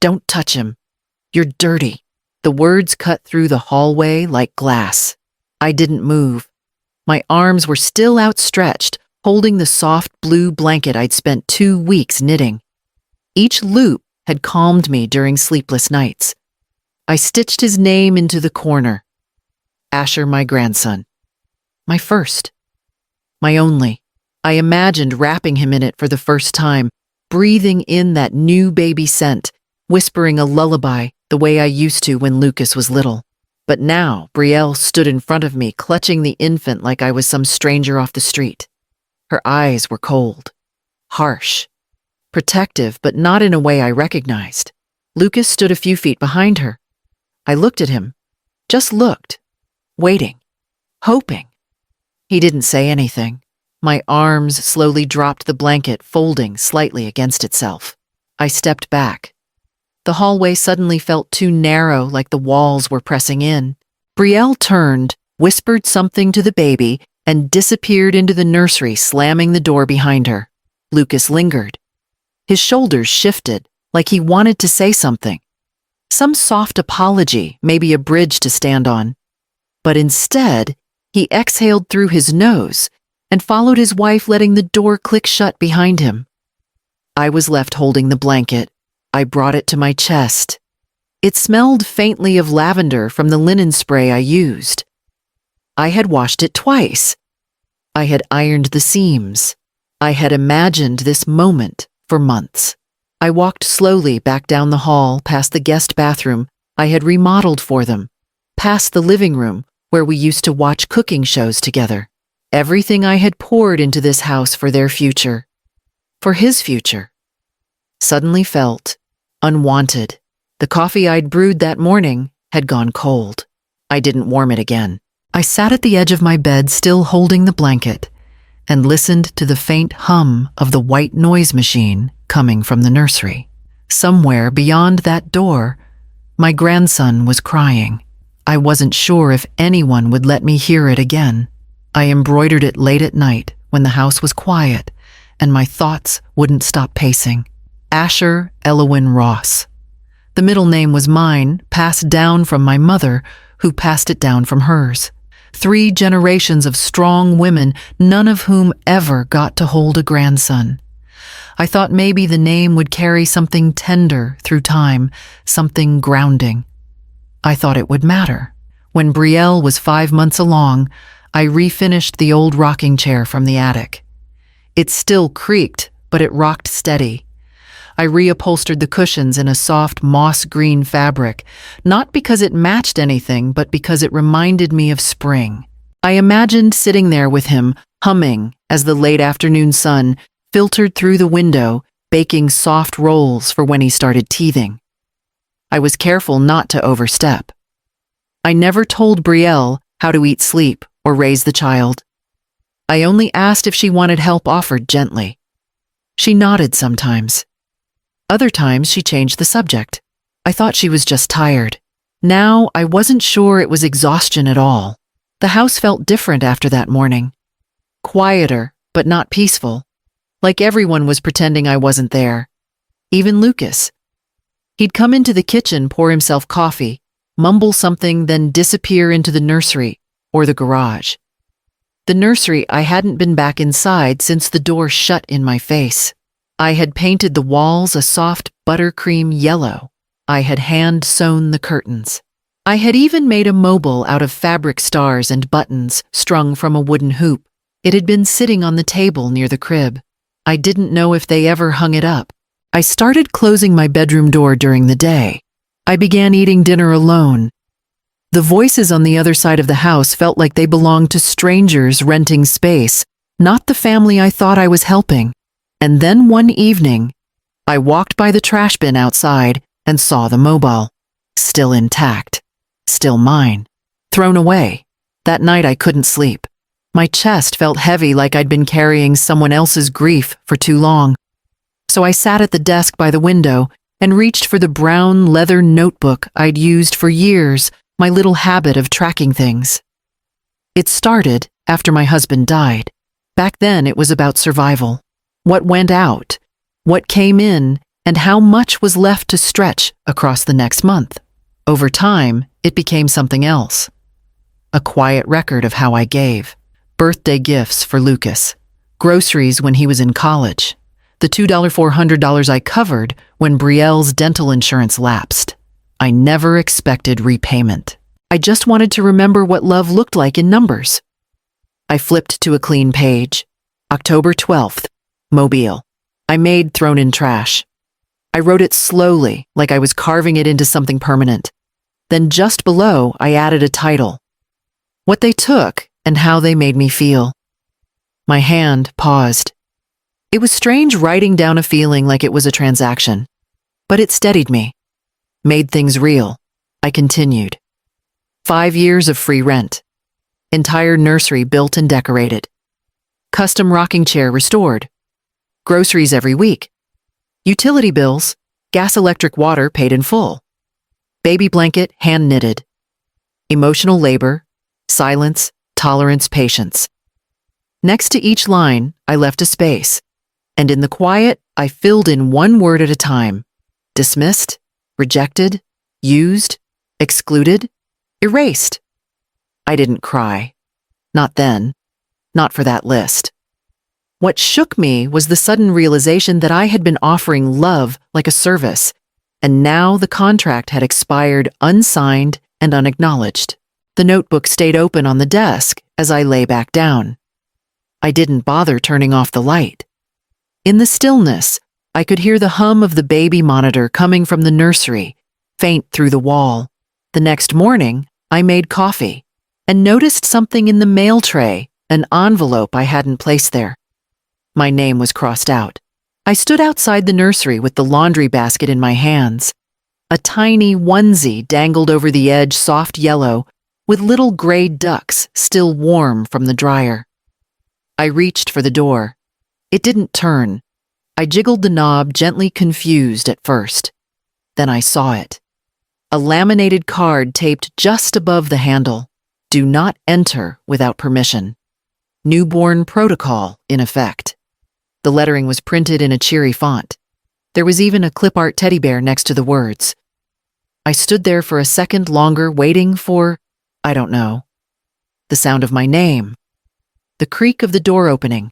Don't touch him. You're dirty." The words cut through the hallway like glass. I didn't move. My arms were still outstretched, holding the soft blue blanket I'd spent 2 weeks knitting. Each loop had calmed me during sleepless nights. I stitched his name into the corner. Asher, my grandson. My first. My only. I imagined wrapping him in it for the first time, breathing in that new baby scent, whispering a lullaby the way I used to when Lucas was little. But now, Brielle stood in front of me, clutching the infant like I was some stranger off the street. Her eyes were cold, harsh, protective, but not in a way I recognized. Lucas stood a few feet behind her. I looked at him, just looked, waiting, hoping. He didn't say anything. My arms slowly dropped the blanket, folding slightly against itself. I stepped back. The hallway suddenly felt too narrow, like the walls were pressing in. Brielle turned, whispered something to the baby, and disappeared into the nursery, slamming the door behind her. Lucas lingered. His shoulders shifted, like he wanted to say something. Some soft apology, maybe a bridge to stand on. But instead, he exhaled through his nose and followed his wife, letting the door click shut behind him. I was left holding the blanket. I brought it to my chest. It smelled faintly of lavender from the linen spray I used. I had washed it twice. I had ironed the seams. I had imagined this moment for months. I walked slowly back down the hall, past the guest bathroom I had remodeled for them, past the living room where we used to watch cooking shows together. Everything I had poured into this house for their future, for his future, suddenly felt unwanted. The coffee I'd brewed that morning had gone cold. I didn't warm it again. I sat at the edge of my bed, still holding the blanket, and listened to the faint hum of the white noise machine coming from the nursery. Somewhere beyond that door, my grandson was crying. I wasn't sure if anyone would let me hear it again. I embroidered it late at night when the house was quiet and my thoughts wouldn't stop pacing. Asher Elowyn Ross. The middle name was mine, passed down from my mother, who passed it down from hers. 3 generations of strong women, none of whom ever got to hold a grandson. I thought maybe the name would carry something tender through time, something grounding. I thought it would matter. When Brielle was 5 months along, I refinished the old rocking chair from the attic. It still creaked, but it rocked steady. I reupholstered the cushions in a soft moss-green fabric, not because it matched anything, but because it reminded me of spring. I imagined sitting there with him, humming as the late afternoon sun filtered through the window, baking soft rolls for when he started teething. I was careful not to overstep. I never told Brielle how to eat, sleep, or raise the child. I only asked if she wanted help, offered gently. She nodded sometimes. Other times she changed the subject. I thought she was just tired. Now I wasn't sure it was exhaustion at all. The house felt different after that morning. Quieter, but not peaceful. Like everyone was pretending I wasn't there. Even Lucas. He'd come into the kitchen, pour himself coffee, mumble something, then disappear into the nursery or the garage. The nursery, I hadn't been back inside since the door shut in my face. I had painted the walls a soft buttercream yellow. I had hand-sewn the curtains. I had even made a mobile out of fabric stars and buttons strung from a wooden hoop. It had been sitting on the table near the crib. I didn't know if they ever hung it up. I started closing my bedroom door during the day. I began eating dinner alone. The voices on the other side of the house felt like they belonged to strangers renting space, not the family I thought I was helping. And then one evening, I walked by the trash bin outside and saw the mobile. Still intact. Still mine. Thrown away. That night I couldn't sleep. My chest felt heavy, like I'd been carrying someone else's grief for too long. So I sat at the desk by the window and reached for the brown leather notebook I'd used for years, my little habit of tracking things. It started after my husband died. Back then it was about survival. What went out, what came in, and how much was left to stretch across the next month. Over time, it became something else. A quiet record of how I gave. Birthday gifts for Lucas. Groceries when he was in college. The $400 I covered when Brielle's dental insurance lapsed. I never expected repayment. I just wanted to remember what love looked like in numbers. I flipped to a clean page. October 12th, Mobile. I made thrown in trash. I wrote it slowly, like I was carving it into something permanent. Then just below, I added a title. What they took and how they made me feel. My hand paused. It was strange writing down a feeling like it was a transaction, but it steadied me. Made things real. I continued. 5 years of free rent. Entire nursery built and decorated. Custom rocking chair restored. Groceries every week. Utility bills, gas, electric, water paid in full. Baby blanket hand knitted. Emotional labor, silence, tolerance, patience. Next to each line, I left a space, and in the quiet, I filled in one word at a time. Dismissed, rejected, used, excluded, erased. I didn't cry. Not then. Not for that list. What shook me was the sudden realization that I had been offering love like a service, and now the contract had expired unsigned and unacknowledged. The notebook stayed open on the desk as I lay back down. I didn't bother turning off the light. In the stillness, I could hear the hum of the baby monitor coming from the nursery, faint through the wall. The next morning, I made coffee and noticed something in the mail tray, an envelope I hadn't placed there. My name was crossed out. I stood outside the nursery with the laundry basket in my hands. A tiny onesie dangled over the edge, soft yellow, with little gray ducks still warm from the dryer. I reached for the door. It didn't turn. I jiggled the knob, gently confused at first. Then I saw it. A laminated card taped just above the handle. Do not enter without permission. Newborn protocol in effect. The lettering was printed in a cheery font. There was even a clip art teddy bear next to the words. I stood there for a second longer, waiting for, I don't know, the sound of my name. The creak of the door opening.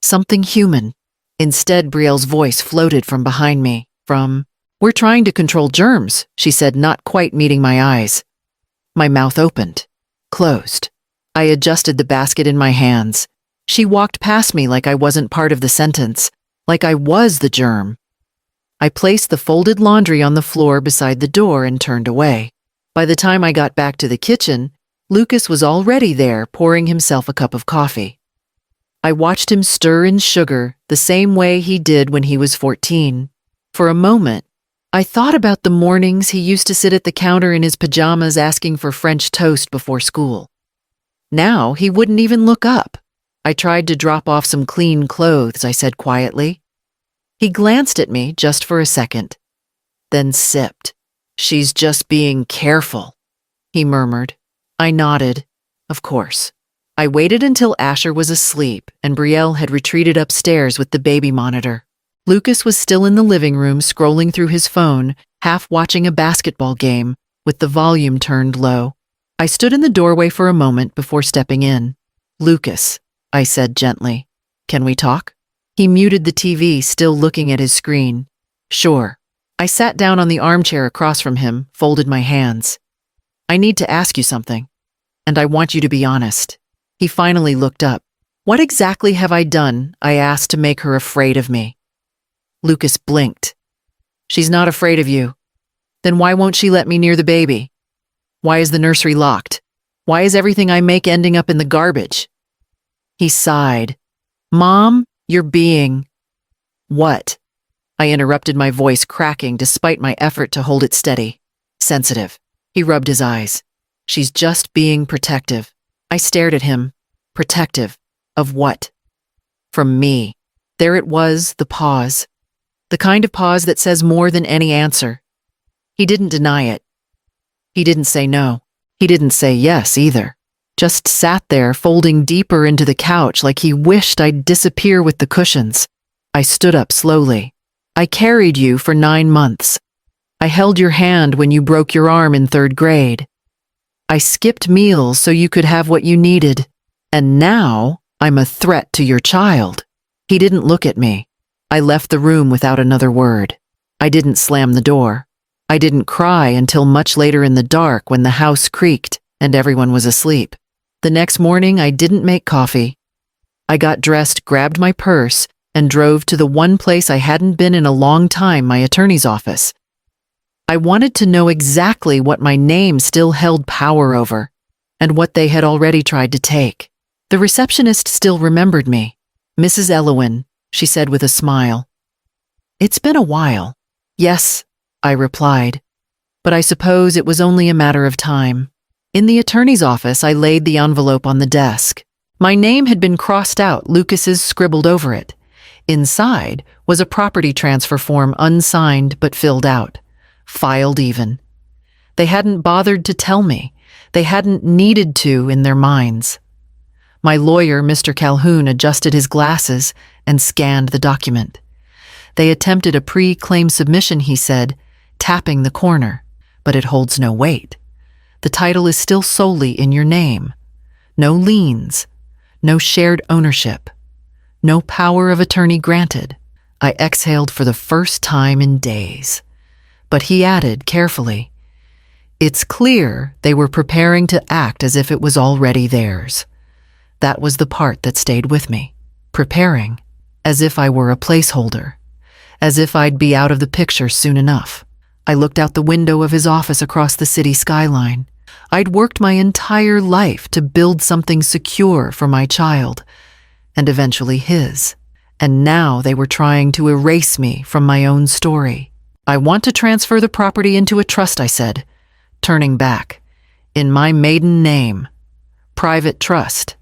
Something human. Instead, Brielle's voice floated from behind me. We're trying to control germs, she said, not quite meeting my eyes. My mouth opened, closed. I adjusted the basket in my hands. She walked past me like I wasn't part of the sentence, like I was the germ. I placed the folded laundry on the floor beside the door and turned away. By the time I got back to the kitchen, Lucas was already there, pouring himself a cup of coffee. I watched him stir in sugar the same way he did when he was 14. For a moment, I thought about the mornings he used to sit at the counter in his pajamas asking for French toast before school. Now he wouldn't even look up. I tried to drop off some clean clothes, I said quietly. He glanced at me just for a second, then sipped. She's just being careful, he murmured. I nodded. Of course. I waited until Asher was asleep and Brielle had retreated upstairs with the baby monitor. Lucas was still in the living room scrolling through his phone, half watching a basketball game, with the volume turned low. I stood in the doorway for a moment before stepping in. Lucas, I said gently, can we talk? He muted the TV, still looking at his screen. Sure. I sat down on the armchair across from him, folded my hands. I need to ask you something, and I want you to be honest. He finally looked up. What exactly have I done, I asked, to make her afraid of me? Lucas blinked. She's not afraid of you. Then why won't she let me near the baby? Why is the nursery locked? Why is everything I make ending up in the garbage? He sighed. Mom, you're being... What? I interrupted, my voice cracking despite my effort to hold it steady. Sensitive. He rubbed his eyes. She's just being protective. I stared at him. Protective. Of what? From me. There it was, the pause. The kind of pause that says more than any answer. He didn't deny it. He didn't say no. He didn't say yes either. Just sat there, folding deeper into the couch like he wished I'd disappear with the cushions. I stood up slowly. I carried you for 9 months. I held your hand when you broke your arm in 3rd grade. I skipped meals so you could have what you needed. And now I'm a threat to your child." He didn't look at me. I left the room without another word. I didn't slam the door. I didn't cry until much later in the dark when the house creaked and everyone was asleep. The next morning, I didn't make coffee. I got dressed, grabbed my purse, and drove to the one place I hadn't been in a long time, my attorney's office. I wanted to know exactly what my name still held power over, and what they had already tried to take. The receptionist still remembered me. "Mrs. Elowin," she said with a smile. "It's been a while." "Yes," I replied, "but I suppose it was only a matter of time." In the attorney's office, I laid the envelope on the desk. My name had been crossed out, Lucas's scribbled over it. Inside was a property transfer form, unsigned but filled out, filed even. They hadn't bothered to tell me. They hadn't needed to in their minds. My lawyer, Mr. Calhoun, adjusted his glasses and scanned the document. They attempted a pre-claim submission, he said, tapping the corner, but it holds no weight. The title is still solely in your name. No liens, no shared ownership, no power of attorney granted. I exhaled for the first time in days. But he added carefully, "It's clear they were preparing to act as if it was already theirs." That was the part that stayed with me. Preparing, as if I were a placeholder, as if I'd be out of the picture soon enough. I looked out the window of his office across the city skyline. I'd worked my entire life to build something secure for my child, and eventually his. And now they were trying to erase me from my own story. "I want to transfer the property into a trust," I said, turning back. "In my maiden name. Private trust.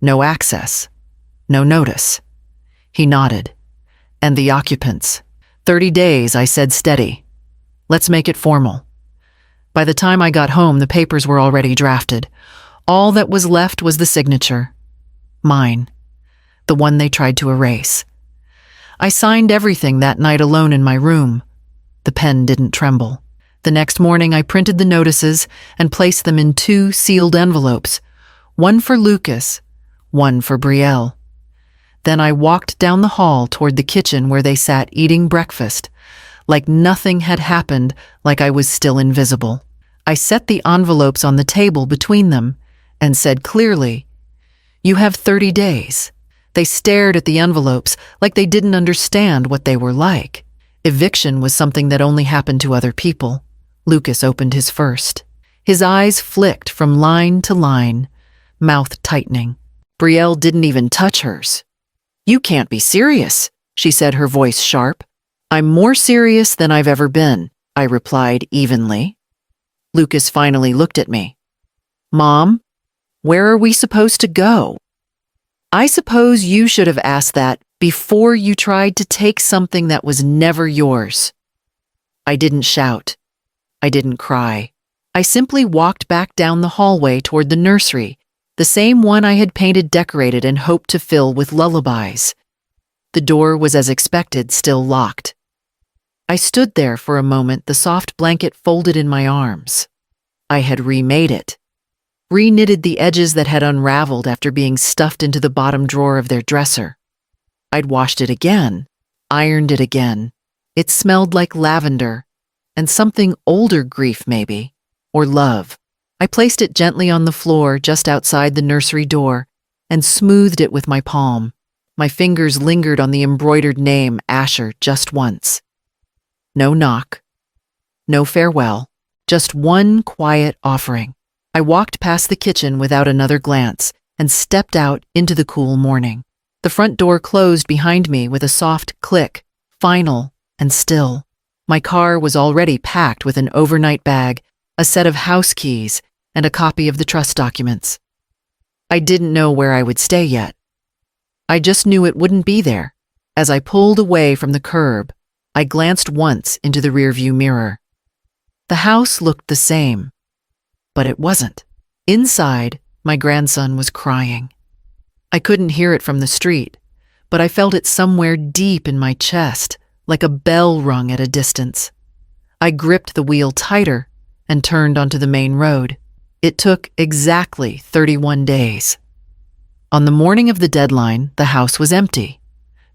No access. No notice." He nodded. "And the occupants?" 30 days, I said, steady. "Let's make it formal." By the time I got home, the papers were already drafted. All that was left was the signature. Mine. The one they tried to erase. I signed everything that night alone in my room. The pen didn't tremble. The next morning, I printed the notices and placed them in 2 sealed envelopes, one for Lucas, one for Brielle. Then I walked down the hall toward the kitchen where they sat eating breakfast, like nothing had happened, like I was still invisible. I set the envelopes on the table between them and said clearly, "You have 30 days. They stared at the envelopes like they didn't understand what they were like. Eviction was something that only happened to other people. Lucas opened his first. His eyes flicked from line to line, mouth tightening. Brielle didn't even touch hers. "You can't be serious," she said, her voice sharp. "I'm more serious than I've ever been," I replied evenly. Lucas finally looked at me. "Mom, where are we supposed to go?" "I suppose you should have asked that before you tried to take something that was never yours." I didn't shout. I didn't cry. I simply walked back down the hallway toward the nursery, the same one I had painted, decorated, and hoped to fill with lullabies. The door was, as expected, still locked. I stood there for a moment, the soft blanket folded in my arms. I had remade it, reknitted the edges that had unraveled after being stuffed into the bottom drawer of their dresser. I'd washed it again, ironed it again. It smelled like lavender, and something older grief maybe, or love. I placed it gently on the floor just outside the nursery door and smoothed it with my palm. My fingers lingered on the embroidered name, Asher, just once. No knock, no farewell, just one quiet offering. I walked past the kitchen without another glance and stepped out into the cool morning. The front door closed behind me with a soft click, final and still. My car was already packed with an overnight bag, a set of house keys, and a copy of the trust documents. I didn't know where I would stay yet. I just knew it wouldn't be there. As I pulled away from the curb, I glanced once into the rearview mirror. The house looked the same, but it wasn't. Inside, my grandson was crying. I couldn't hear it from the street, but I felt it somewhere deep in my chest, like a bell rung at a distance. I gripped the wheel tighter and turned onto the main road. It took exactly 31 days. On the morning of the deadline, the house was empty.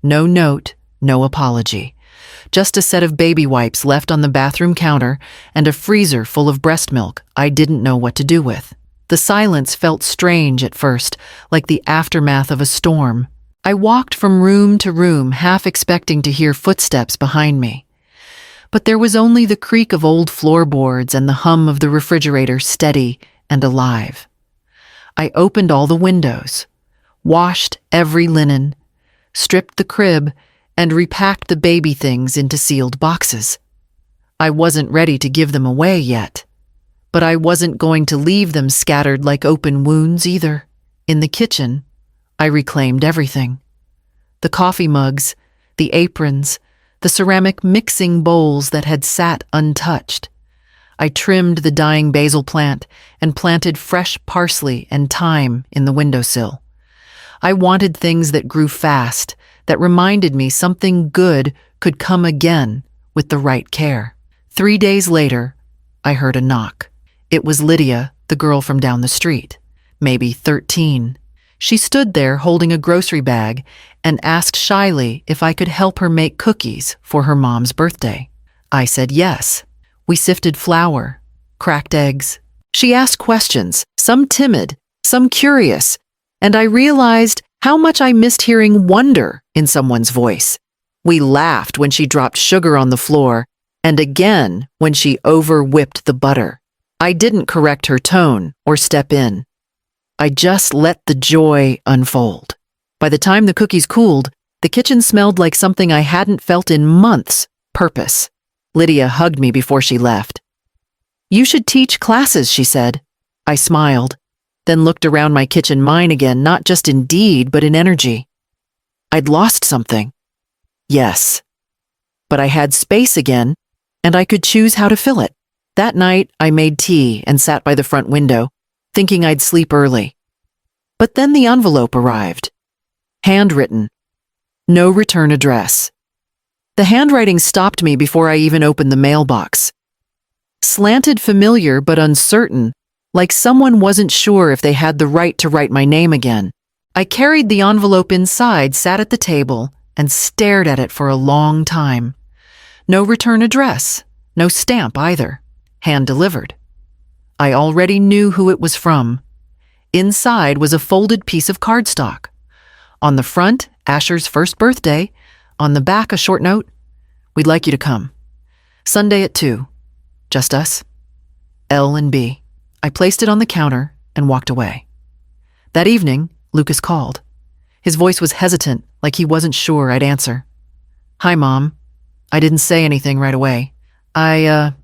No note, no apology. Just a set of baby wipes left on the bathroom counter and a freezer full of breast milk I didn't know what to do with. The silence felt strange at first, like the aftermath of a storm. I walked from room to room, half expecting to hear footsteps behind me. But there was only the creak of old floorboards and the hum of the refrigerator, steady and alive. I opened all the windows, washed every linen, stripped the crib, and repacked the baby things into sealed boxes. I wasn't ready to give them away yet, but I wasn't going to leave them scattered like open wounds either. In the kitchen, I reclaimed everything. The coffee mugs, the aprons, the ceramic mixing bowls that had sat untouched. I trimmed the dying basil plant and planted fresh parsley and thyme in the windowsill. I wanted things that grew fast, that reminded me something good could come again with the right care. 3 days later, I heard a knock. It was Lydia, the girl from down the street, maybe 13. She stood there holding a grocery bag and asked shyly if I could help her make cookies for her mom's birthday. I said yes. We sifted flour, cracked eggs. She asked questions, some timid, some curious, and I realized how much I missed hearing wonder in someone's voice. We laughed when she dropped sugar on the floor, and again when she over-whipped the butter. I didn't correct her tone or step in. I just let the joy unfold. By the time the cookies cooled, the kitchen smelled like something I hadn't felt in months. Purpose. Lydia hugged me before she left. "You should teach classes," she said. I smiled, then looked around my kitchen, mine again, not just in deed, but in energy. I'd lost something. Yes. But I had space again, and I could choose how to fill it. That night, I made tea and sat by the front window, thinking I'd sleep early. But then the envelope arrived. Handwritten. No return address. The handwriting stopped me before I even opened the mailbox. Slanted, familiar but uncertain, like someone wasn't sure if they had the right to write my name again. I carried the envelope inside, sat at the table, and stared at it for a long time. No return address, no stamp either. Hand delivered. I already knew who it was from. Inside was a folded piece of cardstock. On the front, Asher's first birthday. On the back, a short note. "We'd like you to come. Sunday at 2. Just us. L and B." I placed it on the counter and walked away. That evening, Lucas called. His voice was hesitant, like he wasn't sure I'd answer. "Hi, Mom." I didn't say anything right away. I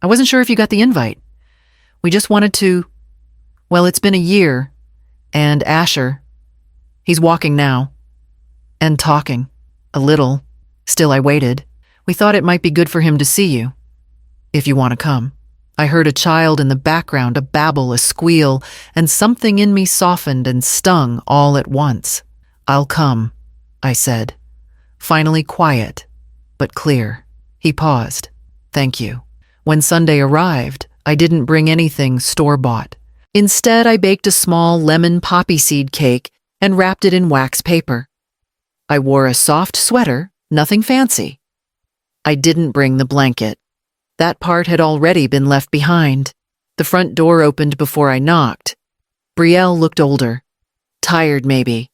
wasn't sure if you got the invite. We just wanted to... Well, it's been a year. And Asher, he's walking now. And talking. A little. Still, I waited. We thought it might be good for him to see you. If you want to come." I heard a child in the background, a babble, a squeal, and something in me softened and stung all at once. "I'll come," I said. Finally quiet, but clear. He paused. "Thank you." When Sunday arrived, I didn't bring anything store-bought. Instead, I baked a small lemon poppy seed cake and wrapped it in wax paper. I wore a soft sweater, nothing fancy. I didn't bring the blanket. That part had already been left behind. The front door opened before I knocked. Brielle looked older. Tired, maybe.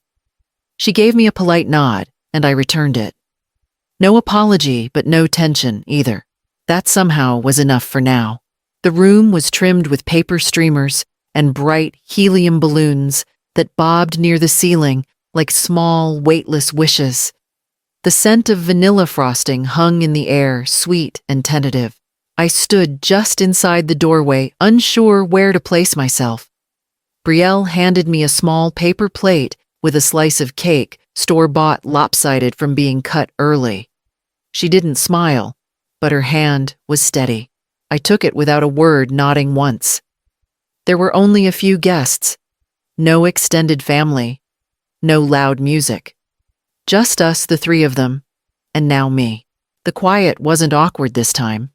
She gave me a polite nod, and I returned it. No apology, but no tension either. That somehow was enough for now. The room was trimmed with paper streamers and bright helium balloons that bobbed near the ceiling like small, weightless wishes. The scent of vanilla frosting hung in the air, sweet and tentative. I stood just inside the doorway, unsure where to place myself. Brielle handed me a small paper plate with a slice of cake, store-bought, lopsided from being cut early. She didn't smile, but her hand was steady. I took it without a word, nodding once. There were only a few guests. No extended family. No loud music. Just us, the three of them, and now me. The quiet wasn't awkward this time.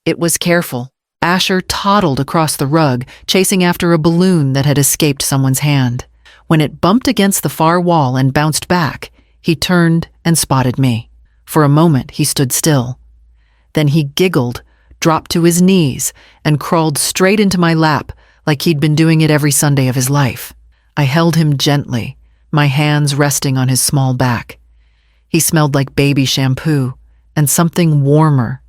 It was careful. Asher toddled across the rug, chasing after a balloon that had escaped someone's hand. When it bumped against the far wall and bounced back, he turned and spotted me. For a moment, he stood still. Then he giggled, dropped to his knees, and crawled straight into my lap like he'd been doing it every Sunday of his life. I held him gently, my hands resting on his small back. He smelled like baby shampoo and something warmer.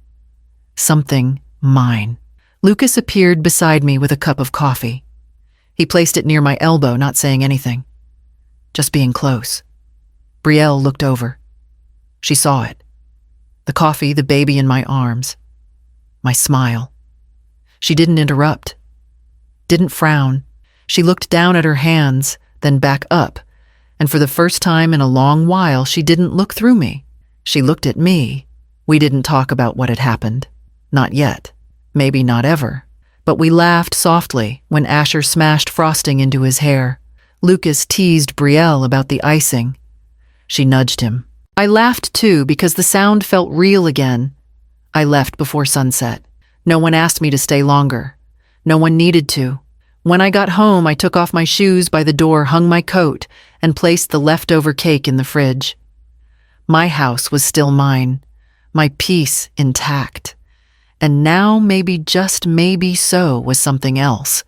Something mine. Lucas appeared beside me with a cup of coffee. He placed it near my elbow, not saying anything, just being close. Brielle looked over. She saw it. The coffee, the baby in my arms. My smile. She didn't interrupt. Didn't frown. She looked down at her hands, then back up, and for the first time in a long while, she didn't look through me. She looked at me. We didn't talk about what had happened. Not yet. Maybe not ever. But we laughed softly when Asher smashed frosting into his hair. Lucas teased Brielle about the icing. She nudged him. I laughed too because the sound felt real again. I left before sunset. No one asked me to stay longer. No one needed to. When I got home, I took off my shoes by the door, hung my coat, and placed the leftover cake in the fridge. My house was still mine, my peace intact. And now maybe, just maybe so, was something else.